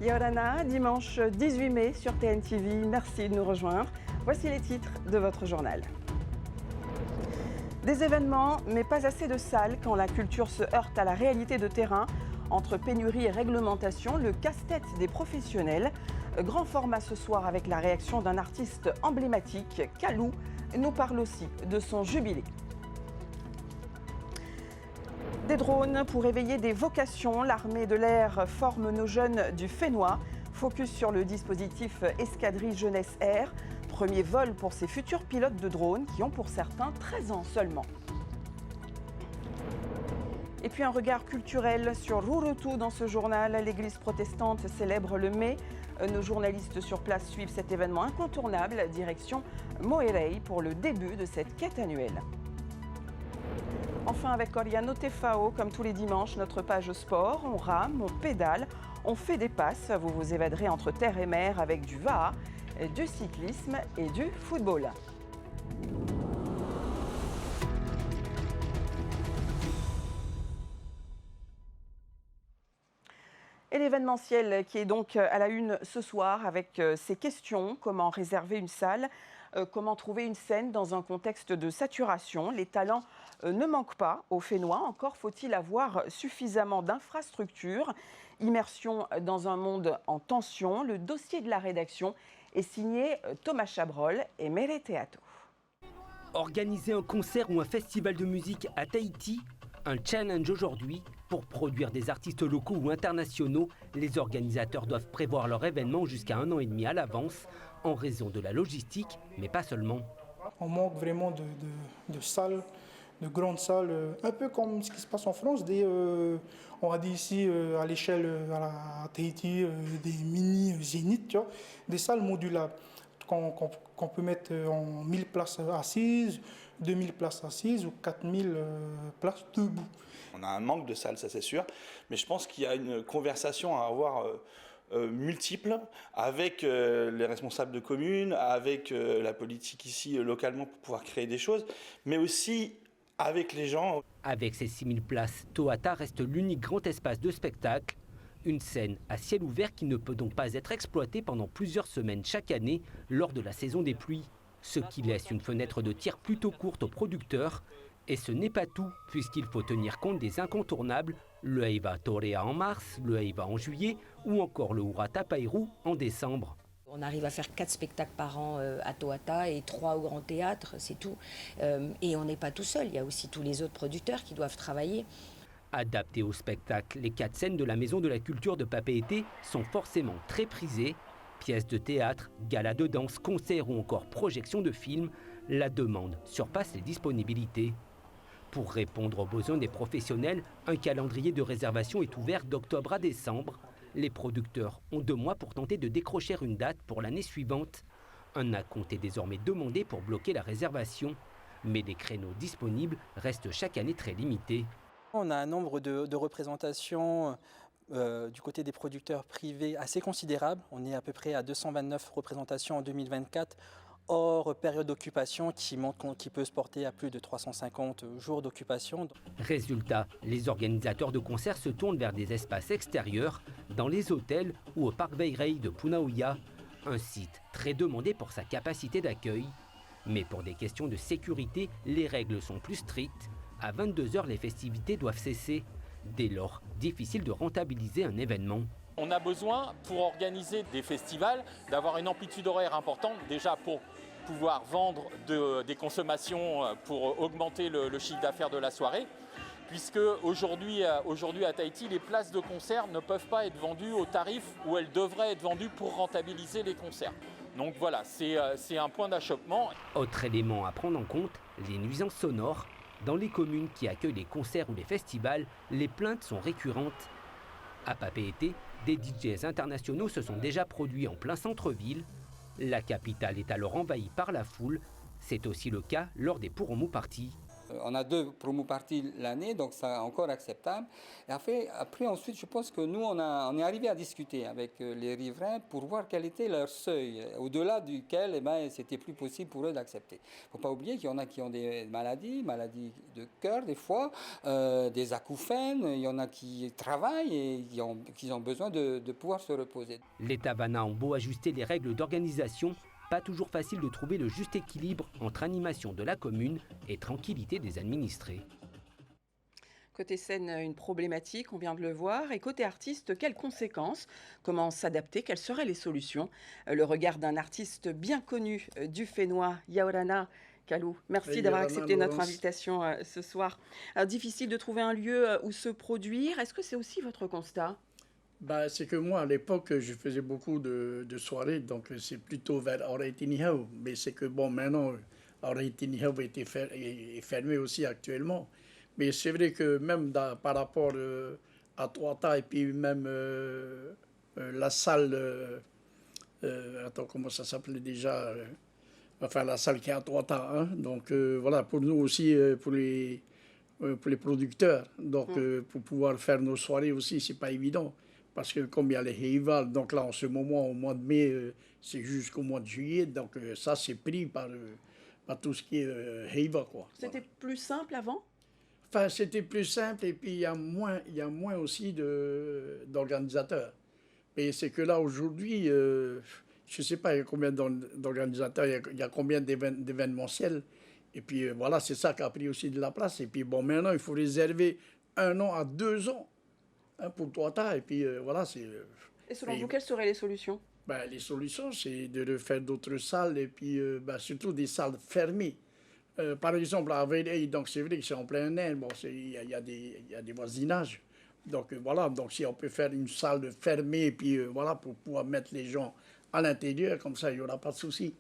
Yorana, dimanche 18 mai sur TNTV. Merci de nous rejoindre. Voici les titres de votre journal. Des événements, mais pas assez de salles quand la culture se heurte à la réalité de terrain. Entre pénurie et réglementation, le casse-tête des professionnels. Grand format ce soir avec la réaction d'un artiste emblématique, Kalou, nous parle aussi de son jubilé. Des drones pour éveiller des vocations. L'armée de l'air forme nos jeunes du Fénois. Focus sur le dispositif Escadrille Jeunesse Air. Premier vol pour ces futurs pilotes de drones qui ont pour certains 13 ans seulement. Et puis un regard culturel sur Rurutu dans ce journal. L'église protestante célèbre le mai. Nos journalistes sur place suivent cet événement incontournable. Direction Moerei pour le début de cette quête annuelle. Enfin, avec Oriano Tefao, comme tous les dimanches, notre page sport. On rame, on pédale, on fait des passes. Vous vous évaderez entre terre et mer avec du VAA, du cyclisme et du football. Et l'événementiel qui est donc à la une ce soir avec ces questions. Comment réserver une salle ? Comment trouver une scène dans un contexte de saturation ? Les talents ne manquent pas au Fénois. Encore faut-il avoir suffisamment d'infrastructures. Immersion dans un monde en tension. Le dossier de la rédaction est signé Thomas Chabrol et Mere Teato. Organiser un concert ou un festival de musique à Tahiti, un challenge aujourd'hui. Pour produire des artistes locaux ou internationaux, les organisateurs doivent prévoir leur événement jusqu'à 1 an et demi à l'avance, en raison de la logistique, mais pas seulement. On manque vraiment de salles, de grandes salles, un peu comme ce qui se passe en France, on a dit ici à l'échelle à Tahiti, des mini-zéniths, tu vois, des salles modulables qu'on peut mettre en 1000 places assises, 2000 places assises ou 4000 places debout. On a un manque de salles, ça c'est sûr, mais je pense qu'il y a une conversation à avoir multiple avec les responsables de communes, avec la politique ici localement pour pouvoir créer des choses, mais aussi avec les gens. Avec ses 6000 places, Toata reste l'unique grand espace de spectacle. Une scène à ciel ouvert qui ne peut donc pas être exploitée pendant plusieurs semaines chaque année lors de la saison des pluies. Ce qui laisse une fenêtre de tir plutôt courte aux producteurs. Et ce n'est pas tout, puisqu'il faut tenir compte des incontournables, le Heiva Torea en mars, le Heiva en juillet ou encore le Hura Tapairu en décembre. On arrive à faire 4 spectacles par an à Toata et 3 au Grand Théâtre, c'est tout. Et on n'est pas tout seul, il y a aussi tous les autres producteurs qui doivent travailler. Adaptés au spectacle, les 4 scènes de la Maison de la Culture de Papeete sont forcément très prisées. Pièces de théâtre, galas de danse, concerts ou encore projections de films, la demande surpasse les disponibilités. Pour répondre aux besoins des professionnels, un calendrier de réservation est ouvert d'octobre à décembre. Les producteurs ont 2 mois pour tenter de décrocher une date pour l'année suivante. Un acompte est désormais demandé pour bloquer la réservation. Mais les créneaux disponibles restent chaque année très limités. On a un nombre de représentations du côté des producteurs privés assez considérable. On est à peu près à 229 représentations en 2024. Hors période d'occupation qui peut se porter à plus de 350 jours d'occupation. Résultat, les organisateurs de concerts se tournent vers des espaces extérieurs, dans les hôtels ou au parc Veirei de Punauia, un site très demandé pour sa capacité d'accueil. Mais pour des questions de sécurité, les règles sont plus strictes. À 22h, les festivités doivent cesser. Dès lors, difficile de rentabiliser un événement. On a besoin, pour organiser des festivals, d'avoir une amplitude horaire importante, déjà pour pouvoir vendre des consommations pour augmenter le chiffre d'affaires de la soirée, puisque aujourd'hui à Tahiti, les places de concert ne peuvent pas être vendues au tarif où elles devraient être vendues pour rentabiliser les concerts. Donc voilà, c'est un point d'achoppement. Autre élément à prendre en compte, les nuisances sonores. Dans les communes qui accueillent les concerts ou les festivals, les plaintes sont récurrentes. À Papeete, des DJs internationaux se sont déjà produits en plein centre-ville. La capitale est alors envahie par la foule. C'est aussi le cas lors des Purumu Party. On a 2 promo-parties l'année, donc c'est encore acceptable. Et après, ensuite, je pense que nous, on est arrivé à discuter avec les riverains pour voir quel était leur seuil, au-delà duquel c'était plus possible pour eux d'accepter. Il ne faut pas oublier qu'il y en a qui ont des maladies de cœur des fois, des acouphènes, il y en a qui travaillent et qui ont besoin de pouvoir se reposer. Les Tabanas ont beau ajuster les règles d'organisation, pas toujours facile de trouver le juste équilibre entre animation de la commune et tranquillité des administrés. Côté scène, une problématique, on vient de le voir. Et côté artiste, quelles conséquences? Comment s'adapter? Quelles seraient les solutions? Le regard d'un artiste bien connu du Fénois, Yaorana Kalou. Merci d'avoir accepté notre invitation ce soir. Alors, difficile de trouver un lieu où se produire. Est-ce que c'est aussi votre constat? C'est que moi, à l'époque, je faisais beaucoup de soirées, donc c'est plutôt vers Oreitiniau. Mais c'est que, bon, maintenant, Oreitiniau est fermé aussi actuellement. Mais c'est vrai que même par rapport à Toata et puis même la salle, attends, comment ça s'appelait déjà enfin, la salle qui est à Toata, hein. Donc voilà, pour nous aussi, pour les producteurs, donc pour pouvoir faire nos soirées aussi, c'est pas évident. Parce que comme il y a les Heival, donc là en ce moment, au mois de mai, c'est jusqu'au mois de juillet, donc ça c'est pris par tout ce qui est Heival, quoi. C'était plus simple avant? Enfin, c'était plus simple et puis il y a moins aussi d'organisateurs. Et c'est que là aujourd'hui, je ne sais pas il y a combien d'organisateurs, il y a combien d'événementiels. Et puis voilà, c'est ça qui a pris aussi de la place. Et puis bon, maintenant il faut réserver 1 an à 2 ans. Pour Toata, et puis voilà, c'est... Et selon vous, quelles seraient les solutions? Les solutions, c'est de refaire d'autres salles, et puis surtout des salles fermées. Par exemple, à Veille, donc c'est vrai que c'est en plein air, bon, il y a des voisinages. Donc voilà, donc si on peut faire une salle fermée, et puis voilà, pour pouvoir mettre les gens à l'intérieur, comme ça, il n'y aura pas de souci.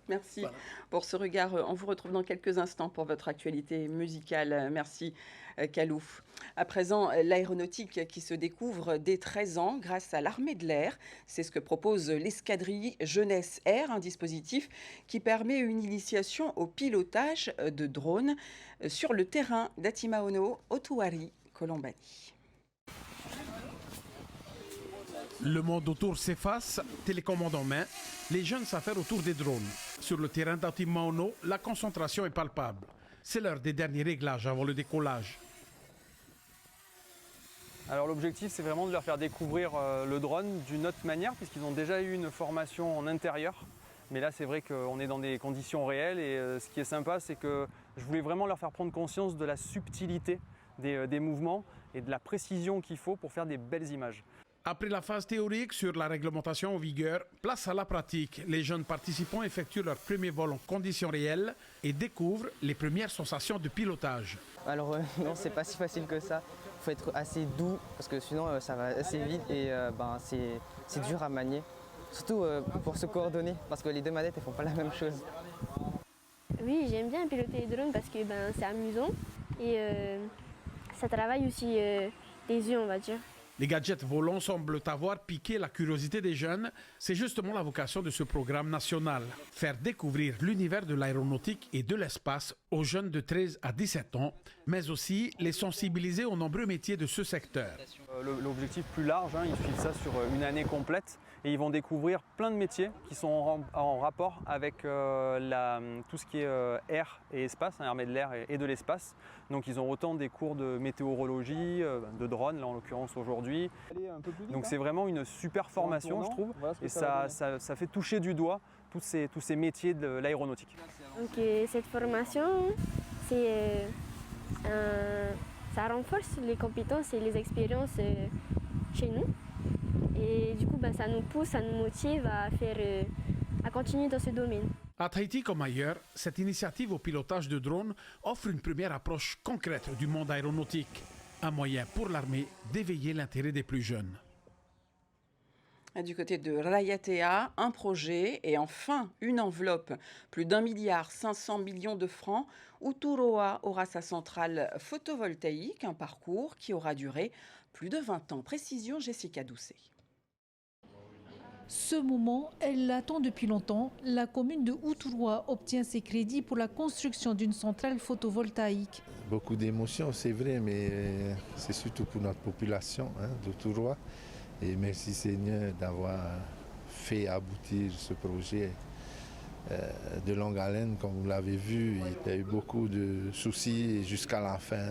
Merci pour ce regard. On vous retrouve dans quelques instants pour votre actualité musicale. Merci Kalou. À présent, l'aéronautique qui se découvre dès 13 ans grâce à l'armée de l'air. C'est ce que propose l'escadrille Jeunesse Air, un dispositif qui permet une initiation au pilotage de drones sur le terrain d'Atimaono, Otuari, Colombani. Le monde autour s'efface, télécommande en main, les jeunes s'affairent autour des drones. Sur le terrain d'Atimaono, la concentration est palpable. C'est l'heure des derniers réglages avant le décollage. Alors l'objectif, c'est vraiment de leur faire découvrir le drone d'une autre manière, puisqu'ils ont déjà eu une formation en intérieur. Mais là, c'est vrai qu'on est dans des conditions réelles et ce qui est sympa, c'est que je voulais vraiment leur faire prendre conscience de la subtilité des mouvements et de la précision qu'il faut pour faire des belles images. Après la phase théorique sur la réglementation en vigueur, place à la pratique. Les jeunes participants effectuent leur premier vol en conditions réelles et découvrent les premières sensations de pilotage. Alors non, c'est pas si facile que ça. Il faut être assez doux parce que sinon ça va assez vite et c'est dur à manier. Surtout pour se coordonner parce que les 2 manettes ne font pas la même chose. Oui, j'aime bien piloter les drones parce que c'est amusant et ça travaille aussi les yeux, on va dire. Les gadgets volants semblent avoir piqué la curiosité des jeunes. C'est justement la vocation de ce programme national. Faire découvrir l'univers de l'aéronautique et de l'espace aux jeunes de 13 à 17 ans, mais aussi les sensibiliser aux nombreux métiers de ce secteur. L'objectif plus large, ils suivent ça sur une année complète et ils vont découvrir plein de métiers qui sont en rapport avec tout ce qui est air et espace, armée de l'air et de l'espace. Donc ils ont autant des cours de météorologie, de drone là en l'occurrence aujourd'hui. Donc c'est vraiment une super formation je trouve et ça fait toucher du doigt tous ces métiers de l'aéronautique. Donc cette formation, ça renforce les compétences et les expériences chez nous. Et du coup, ça nous pousse, ça nous motive à continuer dans ce domaine. À Tahiti comme ailleurs, cette initiative au pilotage de drones offre une première approche concrète du monde aéronautique. Un moyen pour l'armée d'éveiller l'intérêt des plus jeunes. Du côté de Rayatea, un projet et enfin une enveloppe. Plus d'1,5 milliard de francs. Uturoa aura sa centrale photovoltaïque, un parcours qui aura duré plus de 20 ans. Précision Jessica Doucet. Ce moment, elle l'attend depuis longtemps. La commune de Outouroi obtient ses crédits pour la construction d'une centrale photovoltaïque. Beaucoup d'émotions, c'est vrai, mais c'est surtout pour notre population d'Outouroi. Et merci Seigneur d'avoir fait aboutir ce projet de longue haleine, comme vous l'avez vu. Il y a eu beaucoup de soucis jusqu'à la fin.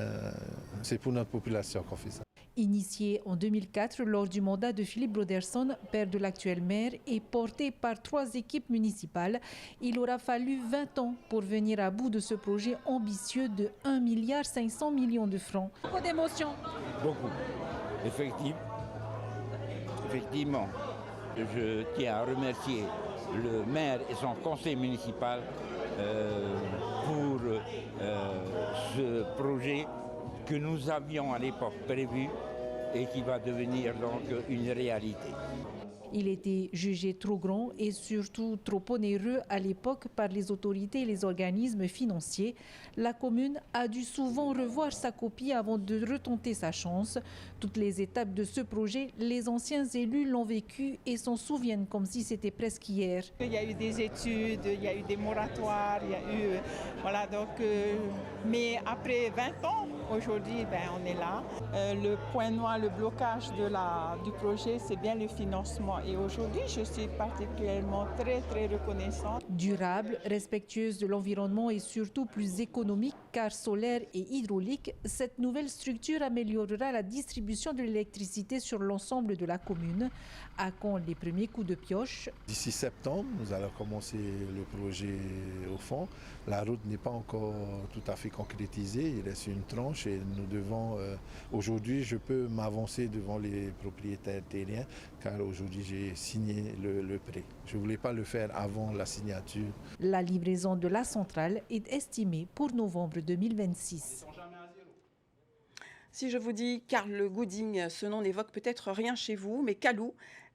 C'est pour notre population qu'on fait ça. Initié en 2004 lors du mandat de Philippe Broderson, père de l'actuel maire, et porté par 3 équipes municipales, il aura fallu 20 ans pour venir à bout de ce projet ambitieux de 1,5 milliard de francs. Beaucoup d'émotions. Beaucoup. Effectivement, je tiens à remercier le maire et son conseil municipal pour ce projet que nous avions à l'époque prévu et qui va devenir donc une réalité. Il était jugé trop grand et surtout trop onéreux à l'époque par les autorités et les organismes financiers. La commune a dû souvent revoir sa copie avant de retenter sa chance. Toutes les étapes de ce projet, les anciens élus l'ont vécu et s'en souviennent comme si c'était presque hier. Il y a eu des études, il y a eu des moratoires, il y a eu... Voilà, donc... mais après 20 ans, aujourd'hui, on est là. Le point noir, le blocage du projet, c'est bien le financement. Et aujourd'hui, je suis particulièrement très reconnaissante. Durable, respectueuse de l'environnement et surtout plus économique car solaire et hydraulique, cette nouvelle structure améliorera la distribution de l'électricité sur l'ensemble de la commune. À quand les premiers coups de pioche? D'ici septembre, nous allons commencer le projet au fond. La route n'est pas encore tout à fait concrétisée, il reste une tranche et nous devons, aujourd'hui je peux m'avancer devant les propriétaires terriens car aujourd'hui j'ai signé le prêt. Je ne voulais pas le faire avant la signature. La livraison de la centrale est estimée pour novembre 2026. Si je vous dis Karl Gooding, ce nom n'évoque peut-être rien chez vous, mais Kalou,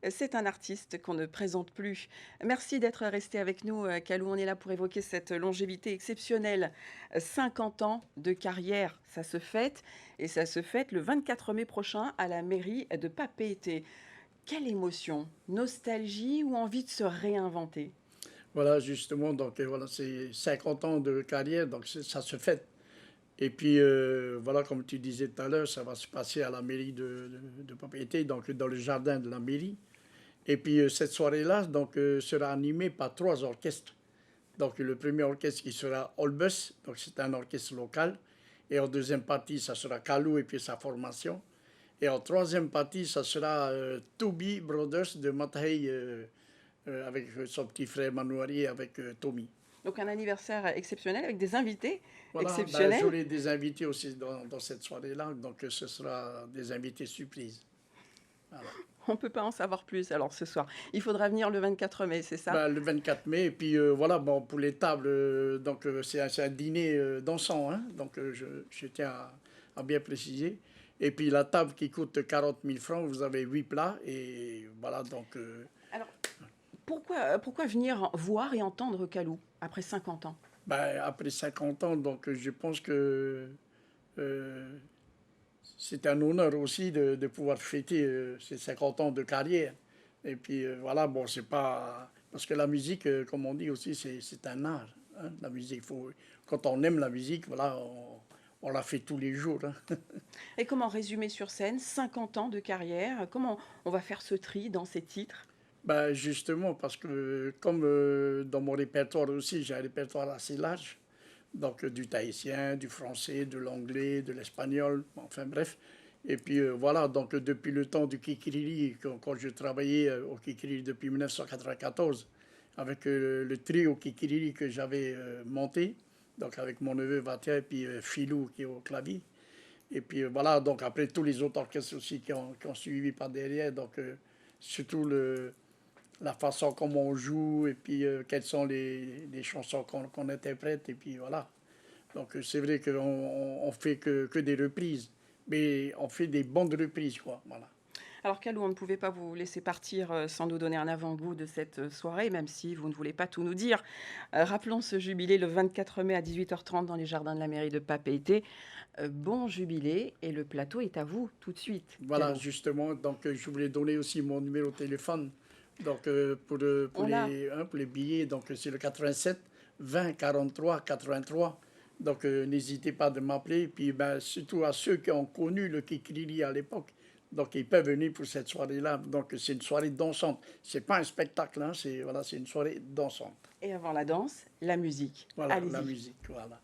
c'est un artiste qu'on ne présente plus. Merci d'être resté avec nous, Kalou. On est là pour évoquer cette longévité exceptionnelle. 50 ans de carrière, ça se fête. Et ça se fête le 24 mai prochain à la mairie de Papeete. Quelle émotion, nostalgie ou envie de se réinventer? Voilà, justement, donc voilà, c'est 50 ans de carrière, donc ça se fête. Et puis, voilà, comme tu disais tout à l'heure, ça va se passer à la mairie de Papeete, donc dans le jardin de la mairie. Et puis, cette soirée-là donc, sera animée par 3 orchestres. Donc, le premier orchestre qui sera Olbus, donc c'est un orchestre local. Et en deuxième partie, ça sera Kalou et puis sa formation. Et en troisième partie, ça sera Toby Brothers de Matahei avec son petit frère Manouari avec Tommy. Donc un anniversaire exceptionnel avec des invités exceptionnels. Ben, j'aurai des invités aussi dans cette soirée-là, donc ce sera des invités surprises. Voilà. On ne peut pas en savoir plus alors ce soir. Il faudra venir le 24 mai, c'est ça? Le 24 mai, et puis voilà, bon, pour les tables, donc c'est un dîner dansant, hein, donc je tiens à bien préciser. Et puis la table qui coûte 40 000 francs, vous avez 8 plats, et voilà, donc... Alors, pourquoi venir voir et entendre Kalou après 50 ans? Après 50 ans, donc je pense que c'est un honneur aussi de pouvoir fêter ces 50 ans de carrière. Et puis voilà, bon, c'est pas... Parce que la musique, comme on dit aussi, c'est un art. Hein, la musique, quand on aime la musique, voilà, on la fait tous les jours. Hein. Et comment résumer sur scène 50 ans de carrière? Comment on va faire ce tri dans ces titres? Justement, parce que comme dans mon répertoire aussi, j'ai un répertoire assez large, donc du tahitien, du français, de l'anglais, de l'espagnol, enfin bref. Et puis voilà, donc depuis le temps du Kikiriri, quand je travaillais au Kikiriri depuis 1994, avec le trio Kikiriri que j'avais monté, donc avec mon neveu Vatia et puis Filou qui est au clavier. Et puis voilà, donc après tous les autres orchestres aussi qui ont suivi par derrière, donc surtout la façon comme on joue et puis quelles sont les chansons qu'on interprète et puis voilà. Donc c'est vrai qu'on fait que des reprises, mais on fait des bonnes reprises, quoi, voilà. Alors Kalou, on ne pouvait pas vous laisser partir sans nous donner un avant-goût de cette soirée, même si vous ne voulez pas tout nous dire. Rappelons ce jubilé le 24 mai à 18h30 dans les jardins de la mairie de Papeete. Bon jubilé, et le plateau est à vous tout de suite. Voilà, Kalou. Justement, donc je voulais donner aussi mon numéro de téléphone Donc, pour les billets, donc c'est le 87 20 43 83. Donc, n'hésitez pas de m'appeler. Puis, surtout à ceux qui ont connu le Kikiriri à l'époque. Donc, ils peuvent venir pour cette soirée-là. Donc, c'est une soirée dansante. Ce n'est pas un spectacle, hein, c'est une soirée dansante. Et avant la danse, la musique. Voilà, Allez-y. la musique, voilà.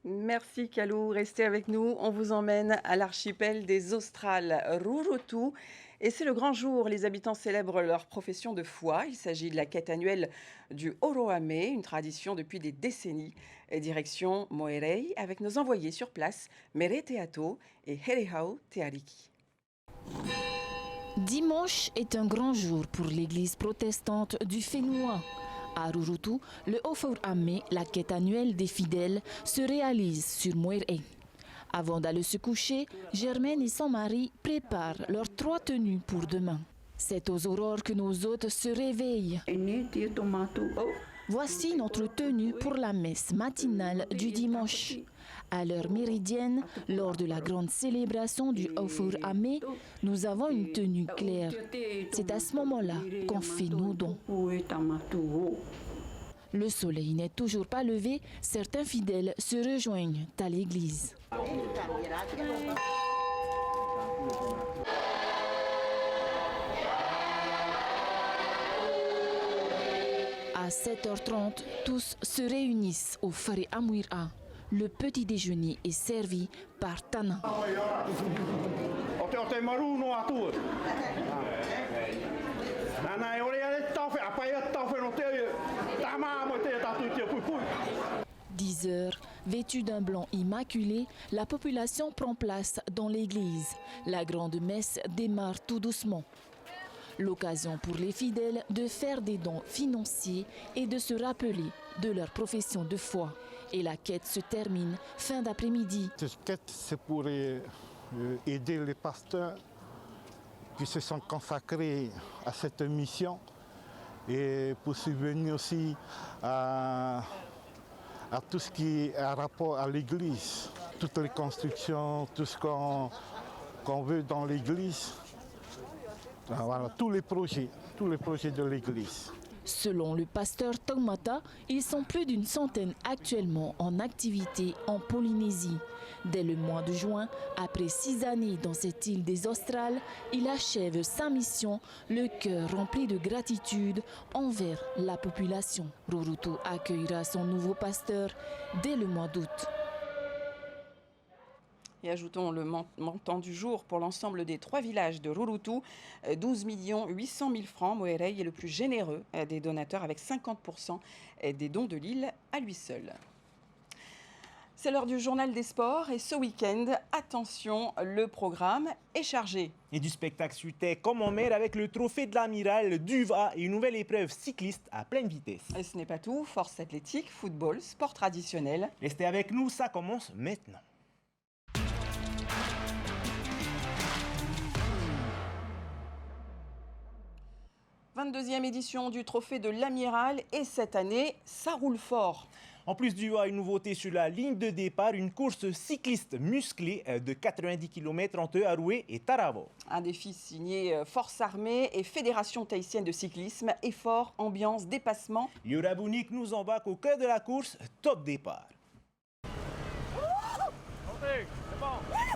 Merci Kalou, restez avec nous. On vous emmène à l'archipel des Australes, Rurutu. Et c'est le grand jour. Les habitants célèbrent leur profession de foi. Il s'agit de la quête annuelle du Oroame, une tradition depuis des décennies. Et direction Moerei avec nos envoyés sur place, Mere Teato et Herehau Teariki. Dimanche est un grand jour pour l'église protestante du Whenua. À Rurutu, le Oroame, la quête annuelle des fidèles, se réalise sur Moerei. Avant d'aller se coucher, Germaine et son mari préparent leurs 3 tenues pour demain. C'est aux aurores que nos hôtes se réveillent. Voici notre tenue pour la messe matinale du dimanche. À l'heure méridienne, lors de la grande célébration du Oroame, nous avons une tenue claire. C'est à ce moment-là qu'on fait nos dons. Le soleil n'est toujours pas levé, certains fidèles se rejoignent à l'église. À 7h30, tous se réunissent au Whare Amuira. Le petit déjeuner est servi par Tana. « 10 heures, vêtue d'un blanc immaculé, la population prend place dans l'église. La grande messe démarre tout doucement. L'occasion pour les fidèles de faire des dons financiers et de se rappeler de leur profession de foi. Et la quête se termine fin d'après-midi. Cette quête, c'est pour aider les pasteurs qui se sont consacrés à cette mission et pour subvenir aussi à tout ce qui est en rapport à l'église, toutes les constructions, tout ce qu'on veut dans l'église. Voilà, tous les projets de l'église. Selon le pasteur Taumata, ils sont plus d'une centaine actuellement en activité en Polynésie. Dès le mois de juin, après 6 années dans cette île des Australes, il achève sa mission, le cœur rempli de gratitude envers la population. Rurutu accueillera son nouveau pasteur dès le mois d'août. Et ajoutons le montant du jour pour l'ensemble des 3 villages de Rurutu, 12 800 000 francs. Moerei est le plus généreux des donateurs avec 50% des dons de l'île à lui seul. C'est l'heure du journal des sports et ce week-end, attention, le programme est chargé. Et du spectacle suitait comme en mer avec le trophée de l'amiral, Duva et une nouvelle épreuve cycliste à pleine vitesse. Et ce n'est pas tout, force athlétique, football, sport traditionnel. Restez avec nous, ça commence maintenant. « 22e édition du Trophée de l'Amiral et cette année, ça roule fort. En plus du une nouveauté sur la ligne de départ, une course cycliste musclée de 90 km entre Aroué et Taravo. Un défi signé Force armée et Fédération tahitienne de cyclisme. Effort, ambiance, dépassement. Liora Bounik nous embarque au cœur de la course, top départ.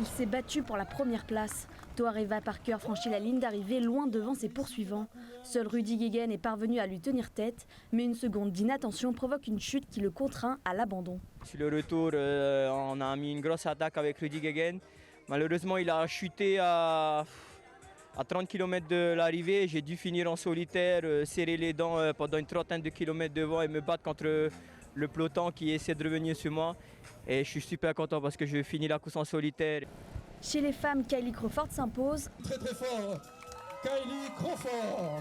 Il s'est battu pour la première place. Toareva Parker franchit la ligne d'arrivée loin devant ses poursuivants. Seul Rudy Guéguen est parvenu à lui tenir tête, mais une seconde d'inattention provoque une chute qui le contraint à l'abandon. Sur le retour, on a mis une grosse attaque avec Rudy Guéguen. Malheureusement, il a chuté à 30 km de l'arrivée. J'ai dû finir en solitaire, serrer les dents pendant une trentaine de kilomètres devant et me battre contre le peloton qui essaie de revenir sur moi. Et je suis super content parce que je finis la course en solitaire. Chez les femmes, Kylie Crawford s'impose. Très très fort, Kylie Crawford.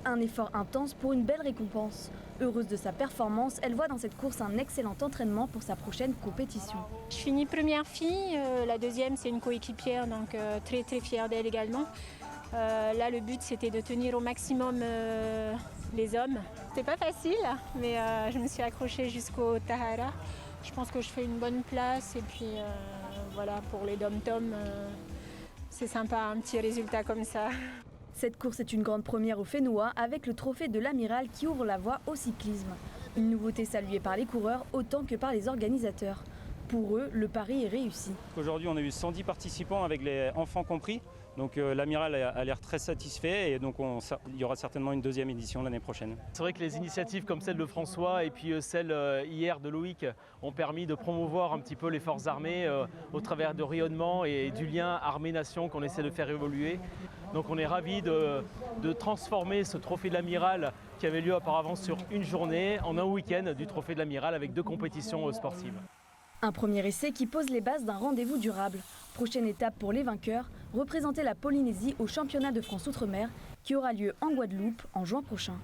Un effort intense pour une belle récompense. Heureuse de sa performance, elle voit dans cette course un excellent entraînement pour sa prochaine compétition. Je finis première fille, la deuxième c'est une coéquipière, donc très très fière d'elle également. Là le but c'était de tenir au maximum les hommes. C'était pas facile, mais je me suis accrochée jusqu'au Tahara. Je pense que je fais une bonne place et puis voilà, pour les dom-toms, c'est sympa, un petit résultat comme ça. Cette course est une grande première au Fénois avec le trophée de l'Amiral qui ouvre la voie au cyclisme. Une nouveauté saluée par les coureurs autant que par les organisateurs. Pour eux, le pari est réussi. Aujourd'hui, on a eu 110 participants avec les enfants compris. Donc l'Amiral a l'air très satisfait et donc il y aura certainement une deuxième édition l'année prochaine. C'est vrai que les initiatives comme celle de François et puis celle hier de Loïc ont permis de promouvoir un petit peu les forces armées au travers de rayonnement et du lien armée-nation qu'on essaie de faire évoluer. Donc on est ravis de transformer ce trophée de l'Amiral qui avait lieu auparavant sur une journée en un week-end du trophée de l'Amiral avec 2 compétitions sportives. Un premier essai qui pose les bases d'un rendez-vous durable. Prochaine étape pour les vainqueurs, représenter la Polynésie au championnat de France Outre-mer qui aura lieu en Guadeloupe en juin prochain.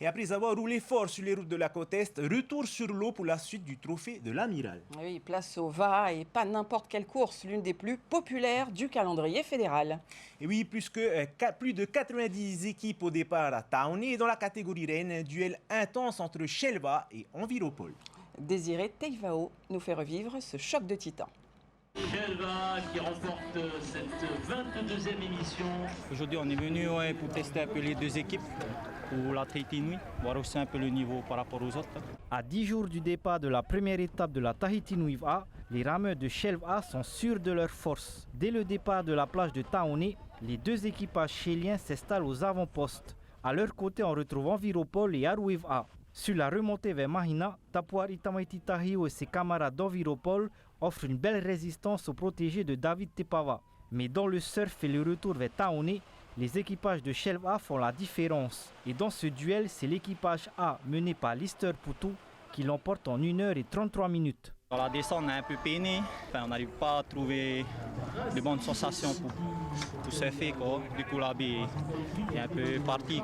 Et après avoir roulé fort sur les routes de la côte Est, retour sur l'eau pour la suite du trophée de l'Amiral. Oui, place au VA et pas n'importe quelle course, l'une des plus populaires du calendrier fédéral. Et oui, plus de 90 équipes au départ à Taoné et dans la catégorie reine, un duel intense entre Shelva et Enviropol. Désiré Teivao nous fait revivre ce choc de titans. Shelva qui remporte cette 22e émission. Aujourd'hui, on est venu pour tester un peu les deux équipes pour la Tahiti Nui, voir aussi un peu le niveau par rapport aux autres. À 10 jours du départ de la première étape de la Tahiti Nui A, les rameurs de Shelva sont sûrs de leur force. Dès le départ de la plage de Taoné, les deux équipages chéliens s'installent aux avant-postes. À leur côté, on retrouve Enviropol et Aroué A. Sur la remontée vers Mahina, Tapuari Tamaiti Tahio et ses camarades d'Enviropol offrent une belle résistance aux protégés de David Tepava. Mais dans le surf et le retour vers Taoné, les équipages de Shelva font la différence. Et dans ce duel, c'est l'équipage A mené par Lister Poutou qui l'emporte en 1 heure et 33 minutes. Dans la descente, on a un peu peiné. On n'arrive pas à trouver de bonnes sensations pour surfer. Du coup, la baie est un peu partie.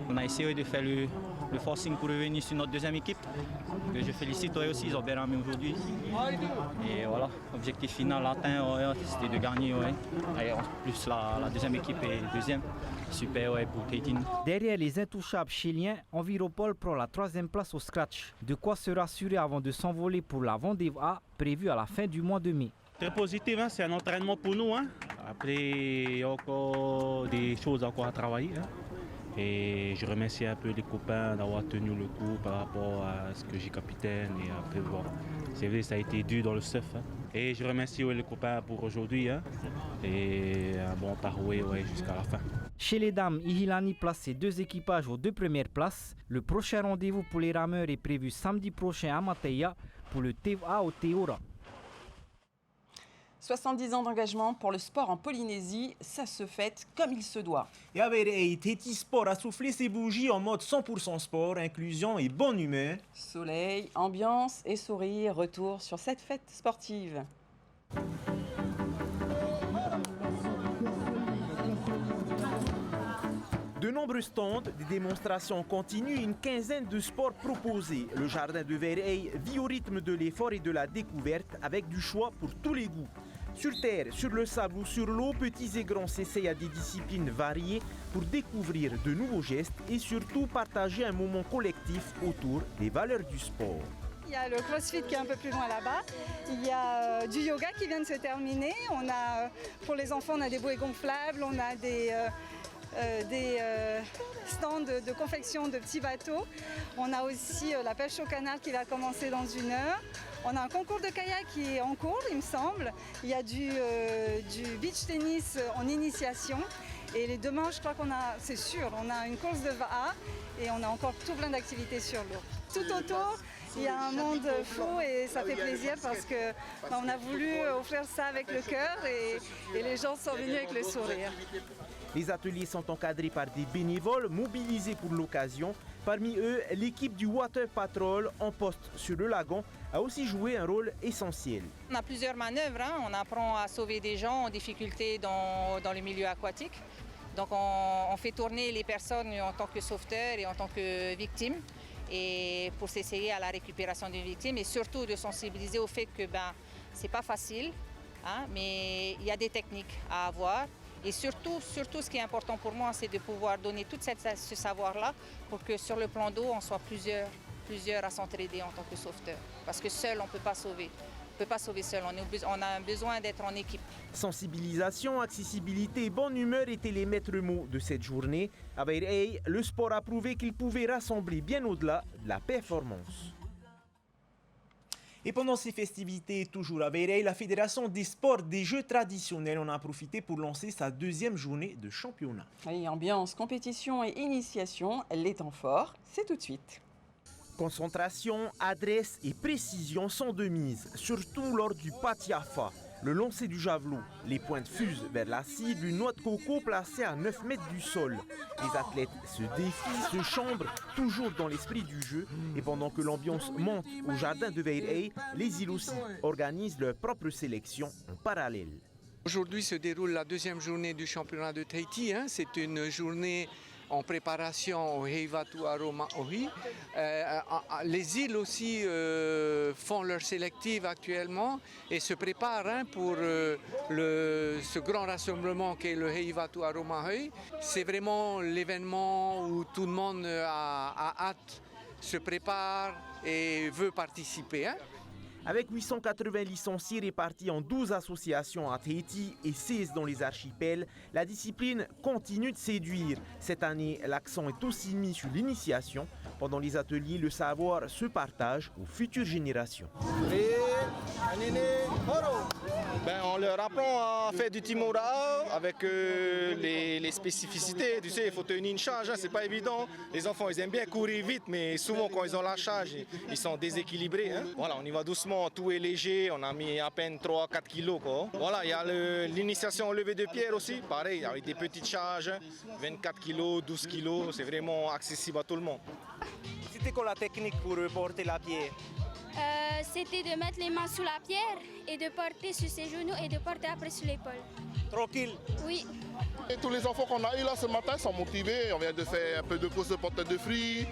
On a essayé de faire le forcing pour revenir sur notre deuxième équipe. Que je félicite eux aussi, ils ont bien ramé aujourd'hui. Et voilà, objectif final atteint, c'était de gagner. Et en plus, la deuxième équipe est deuxième. Super pour Tahiti. Derrière les intouchables chiliens, Enviropol prend la 3e place au scratch. De quoi se rassurer avant de s'envoler pour la Vendée A, prévue à la fin du mois de mai. Très positif, c'est un entraînement pour nous. Après, il y a encore des choses encore à travailler. Et je remercie un peu les copains d'avoir tenu le coup par rapport à ce que j'ai capitaine. Et après, bon, c'est vrai, ça a été dur dans le surf. Et je remercie les copains pour aujourd'hui. Et un bon taroué jusqu'à la fin. Chez les dames, Ihilani place ses 2 équipages aux 2 premières places. Le prochain rendez-vous pour les rameurs est prévu samedi prochain à Mateia pour le TVA au Teora. 70 ans d'engagement pour le sport en Polynésie, ça se fête comme il se doit. Et avec Tahiti Sport a soufflé ses bougies en mode 100% sport, inclusion et bonne humeur. Soleil, ambiance et sourire, retour sur cette fête sportive. De nombreux stands, des démonstrations continues et une quinzaine de sports proposés. Le jardin de Vereil vit au rythme de l'effort et de la découverte avec du choix pour tous les goûts. Sur terre, sur le sable ou sur l'eau, petits et grands s'essayent à des disciplines variées pour découvrir de nouveaux gestes et surtout partager un moment collectif autour des valeurs du sport. Il y a le CrossFit qui est un peu plus loin là-bas. Il y a du yoga qui vient de se terminer. Pour les enfants, on a des bouées gonflables, on a des stands de confection de petits bateaux. On a aussi la pêche au canard qui va commencer dans 1 heure. On a un concours de kayak qui est en cours, il me semble. Il y a du beach tennis en initiation. Et demain, je crois c'est sûr, on a une course de VA et on a encore tout plein d'activités sur l'eau. Tout autour, il y a un monde fou et ça fait plaisir parce qu'on a voulu offrir ça avec le cœur et les gens sont venus avec le sourire. Les ateliers sont encadrés par des bénévoles mobilisés pour l'occasion. Parmi eux, l'équipe du Water Patrol en poste sur le lagon a aussi joué un rôle essentiel. On a plusieurs manœuvres, on apprend à sauver des gens en difficulté dans le milieu aquatique. Donc on fait tourner les personnes en tant que sauveteurs et en tant que victimes et pour s'essayer à la récupération d'une victime et surtout de sensibiliser au fait que c'est pas facile, mais il y a des techniques à avoir. Et surtout, ce qui est important pour moi, c'est de pouvoir donner tout ce savoir-là pour que sur le plan d'eau, on soit plusieurs à s'entraider en tant que sauveteur. Parce que seul, on ne peut pas sauver. On ne peut pas sauver seul, on a besoin d'être en équipe. Sensibilisation, accessibilité et bonne humeur étaient les maîtres mots de cette journée. À Beirei, le sport a prouvé qu'il pouvait rassembler bien au-delà de la performance. Et pendant ces festivités, toujours à Beirei, la Fédération des sports des jeux traditionnels en a profité pour lancer sa 2e journée de championnat. Oui, ambiance, compétition et initiation, les temps forts, c'est tout de suite. Concentration, adresse et précision sont de mise, surtout lors du patiafa, le lancer du javelot. Les pointes fusent vers la cible, une noix de coco placée à 9 mètres du sol. Les athlètes se défient, se chambrent, toujours dans l'esprit du jeu. Et pendant que l'ambiance monte au jardin de Beirei, les îles aussi organisent leur propre sélection en parallèle. Aujourd'hui se déroule la 2e journée du championnat de Tahiti. C'est une journée en préparation au Heiwatu Aroma Ohi. Les îles aussi font leur sélective actuellement et se préparent pour ce grand rassemblement qu'est le Heiwatu Aroma Ohi. C'est vraiment l'événement où tout le monde a hâte, se prépare et veut participer. Avec 880 licenciés répartis en 12 associations à Tahiti et 16 dans les archipels, la discipline continue de séduire. Cette année, l'accent est aussi mis sur l'initiation. Pendant les ateliers, le savoir se partage aux futures générations. On leur apprend à faire du timora avec les spécificités. Tu sais, il faut tenir une charge, c'est pas évident. Les enfants, ils aiment bien courir vite, mais souvent quand ils ont la charge, ils sont déséquilibrés. Voilà, on y va doucement, tout est léger, on a mis à peine 3-4 kilos. Voilà, il y a l'initiation au lever de pierre aussi, pareil, avec des petites charges, 24 kilos, 12 kilos, c'est vraiment accessible à tout le monde. C'était quoi la technique pour porter la pierre? C'était de mettre les mains sous la pierre et de porter sur ses genoux et de porter après sur l'épaule. Tranquille? Oui. Et tous les enfants qu'on a eu là ce matin sont motivés. On vient de faire un peu de course de portée de fruits.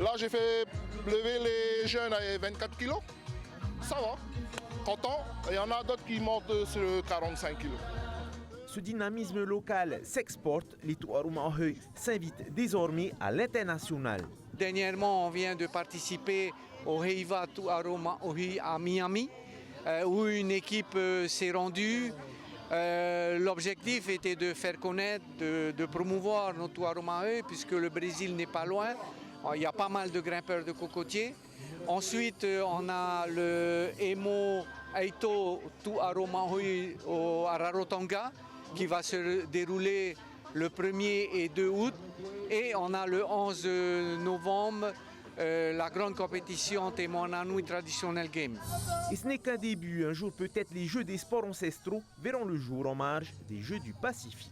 Là, j'ai fait lever les jeunes à 24 kilos. Ça va, content. Il y en a d'autres qui montent sur 45 kilos. Ce dynamisme local s'exporte. Les Tuarumaohi s'invitent désormais à l'international. Dernièrement, on vient de participer au Heiwatu Aroma Ohi à Miami, où une équipe s'est rendue. L'objectif était de faire connaître, de promouvoir nos Tuarumaohi, puisque le Brésil n'est pas loin. Il y a pas mal de grimpeurs de cocotiers. Ensuite, on a le Emo Aito Tuarumaohi à Rarotonga, qui va se dérouler le 1er et 2 août. Et on a le 11 novembre la grande compétition Temoananui Traditional Game. Et ce n'est qu'un début. Un jour, peut-être, les Jeux des sports ancestraux verront le jour en marge des Jeux du Pacifique.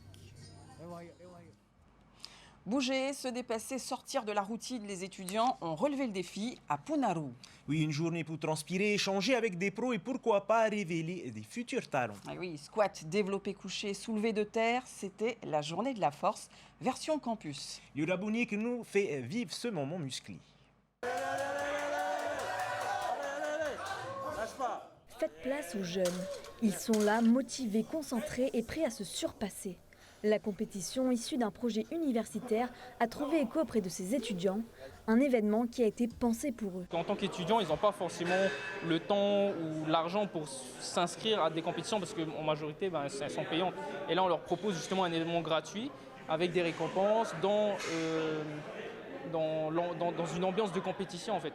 Bouger, se déplacer, sortir de la routine, les étudiants ont relevé le défi à Punaru. Oui, une journée pour transpirer, échanger avec des pros et pourquoi pas révéler des futurs talents. Ah oui, squat, développé couché, soulevé de terre, c'était la journée de la force, version campus. Yura Bounier qui nous fait vivre ce moment musclé. faites place aux jeunes. Ils sont là, motivés, concentrés et prêts à se surpasser. La compétition, issue d'un projet universitaire, a trouvé écho auprès de ces étudiants. Un événement qui a été pensé pour eux. En tant qu'étudiants, ils n'ont pas forcément le temps ou l'argent pour s'inscrire à des compétitions parce qu'en majorité, elles sont payantes. Et là, on leur propose justement un événement gratuit avec des récompenses dans une ambiance de compétition en fait.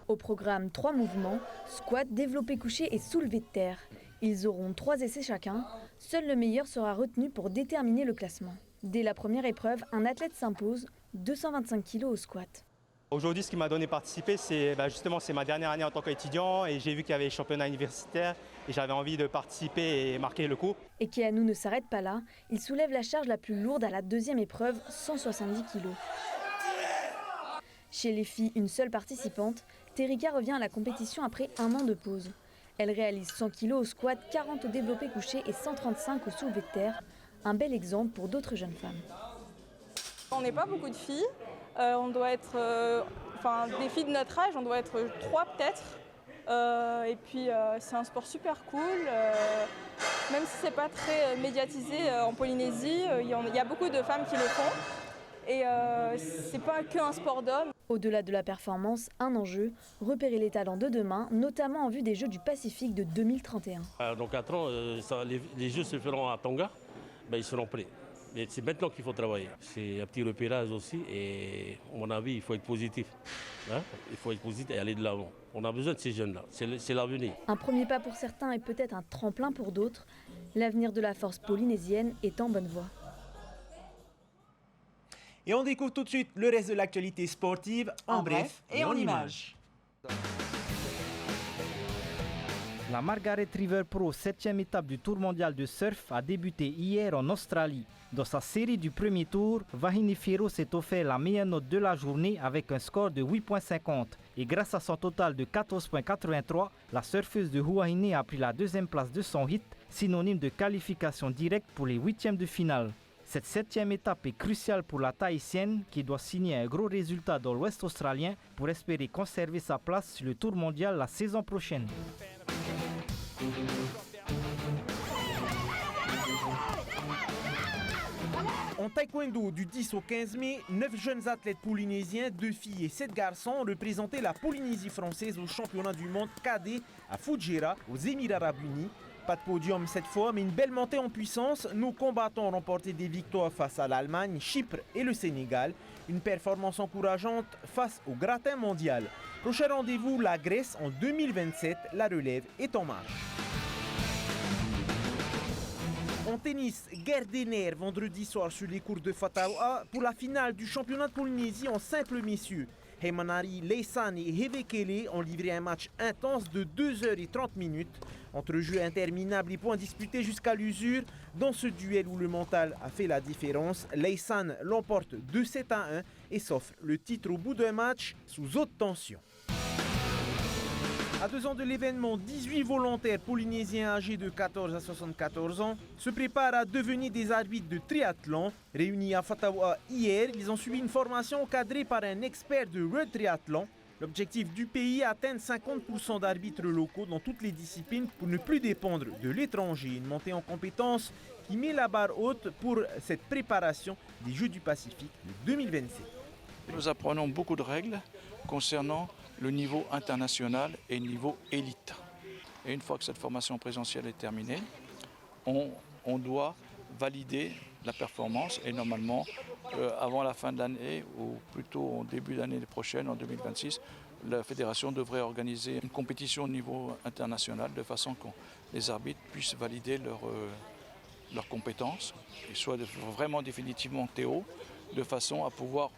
Au programme, 3 mouvements, squat, développé couché et soulevé de terre. Ils auront 3 essais chacun. Seul le meilleur sera retenu pour déterminer le classement. Dès la première épreuve, un athlète s'impose, 225 kg au squat. Aujourd'hui, ce qui m'a donné participer, c'est justement c'est ma dernière année en tant qu'étudiant et j'ai vu qu'il y avait les championnats universitaires et j'avais envie de participer et marquer le coup. Et Keanu ne s'arrête pas là, il soulève la charge la plus lourde à la deuxième épreuve, 170 kg. Chez les filles, une seule participante, Terika revient à la compétition après 1 an de pause. Elle réalise 100 kg au squat, 40 au développé couché et 135 au soulevé de terre. Un bel exemple pour d'autres jeunes femmes. On n'est pas beaucoup de filles. On doit être, des filles de notre âge, on doit être 3 peut-être. Et puis c'est un sport super cool. Même si c'est pas très médiatisé en Polynésie, il y a beaucoup de femmes qui le font. Et c'est pas qu'un sport d'hommes. Au-delà de la performance, un enjeu, repérer les talents de demain, notamment en vue des Jeux du Pacifique de 2031. Dans 4 ans, les Jeux se feront à Tonga, ils seront prêts. Mais c'est maintenant qu'il faut travailler. C'est un petit repérage aussi et à mon avis, il faut être positif. Il faut être positif et aller de l'avant. On a besoin de ces jeunes-là, c'est l'avenir. Un premier pas pour certains et peut-être un tremplin pour d'autres. L'avenir de la force polynésienne est en bonne voie. Et on découvre tout de suite le reste de l'actualité sportive en bref et en images. La Margaret River Pro 7e étape du Tour mondial de surf a débuté hier en Australie. Dans sa série du premier tour, Vahini Fierro s'est offert la meilleure note de la journée avec un score de 8,50. Et grâce à son total de 14,83, la surfeuse de Huahine a pris la 2e place de son hit, synonyme de qualification directe pour les 8e de finale. Cette 7e étape est cruciale pour la Tahitienne qui doit signer un gros résultat dans l'Ouest australien pour espérer conserver sa place sur le Tour mondial la saison prochaine. En taekwondo du 10 au 15 mai, 9 jeunes athlètes polynésiens, 2 filles et 7 garçons ont représenté la Polynésie française au championnat du monde cadet à Fujairah, aux Émirats arabes unis. Pas de podium cette fois, mais une belle montée en puissance. Nos combattants ont remporté des victoires face à l'Allemagne, Chypre et le Sénégal. Une performance encourageante face au gratin mondial. Prochain rendez-vous, la Grèce en 2027. La relève est en marche. En tennis, guerre des nerfs vendredi soir sur les cours de Fatawa pour la finale du championnat de Polynésie en simple messieurs. Heimanari, Leisan et Hevekele ont livré un match intense de 2h30. Entre jeux interminables et points disputés jusqu'à l'usure, dans ce duel où le mental a fait la différence, Leisan l'emporte 2-7-1 et s'offre le titre au bout d'un match sous haute tension. À 2 ans de l'événement, 18 volontaires polynésiens âgés de 14 à 74 ans se préparent à devenir des arbitres de triathlon. Réunis à Fatawa hier, ils ont suivi une formation encadrée par un expert de World Triathlon. L'objectif du pays est d'atteindre 50% d'arbitres locaux dans toutes les disciplines pour ne plus dépendre de l'étranger. Une montée en compétences qui met la barre haute pour cette préparation des Jeux du Pacifique de 2027. Nous apprenons beaucoup de règles concernant le niveau international et le niveau élite. Et une fois que cette formation présentielle est terminée, on doit valider la performance et normalement, avant la fin de l'année ou plutôt en début d'année prochaine, en 2026, la fédération devrait organiser une compétition au niveau international de façon que les arbitres puissent valider leurs compétences et soient vraiment définitivement théo de façon à pouvoir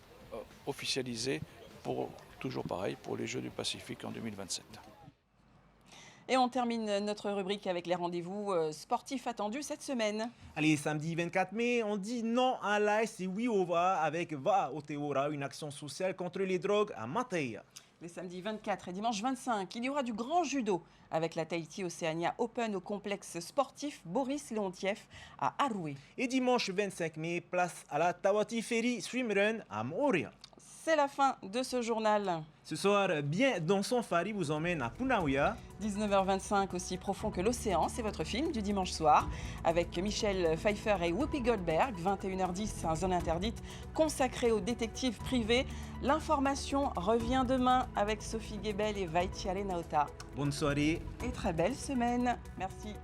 officialiser pour toujours pareil pour les Jeux du Pacifique en 2027. Et on termine notre rubrique avec les rendez-vous sportifs attendus cette semaine. Allez, samedi 24 mai, on dit non à l'AS et oui au va avec Va Oteora, une action sociale contre les drogues à Mateia. Les samedis 24 et dimanche 25, il y aura du grand judo avec la Tahiti Oceania Open au complexe sportif Boris Leontiev à Aroué. Et dimanche 25 mai, place à la Tawati Ferry Swimrun à Mooria. c'est la fin de ce journal. Ce soir, Bien dansant Fari vous emmène à Punaouia. 19h25, Aussi profond que l'océan, c'est votre film du dimanche soir avec Michel Pfeiffer et Whoopi Goldberg. 21h10, un Zone interdite consacré aux détectives privés. L'information revient demain avec Sophie Guébel et Vaitiale Naota. Bonne soirée et très belle semaine. Merci.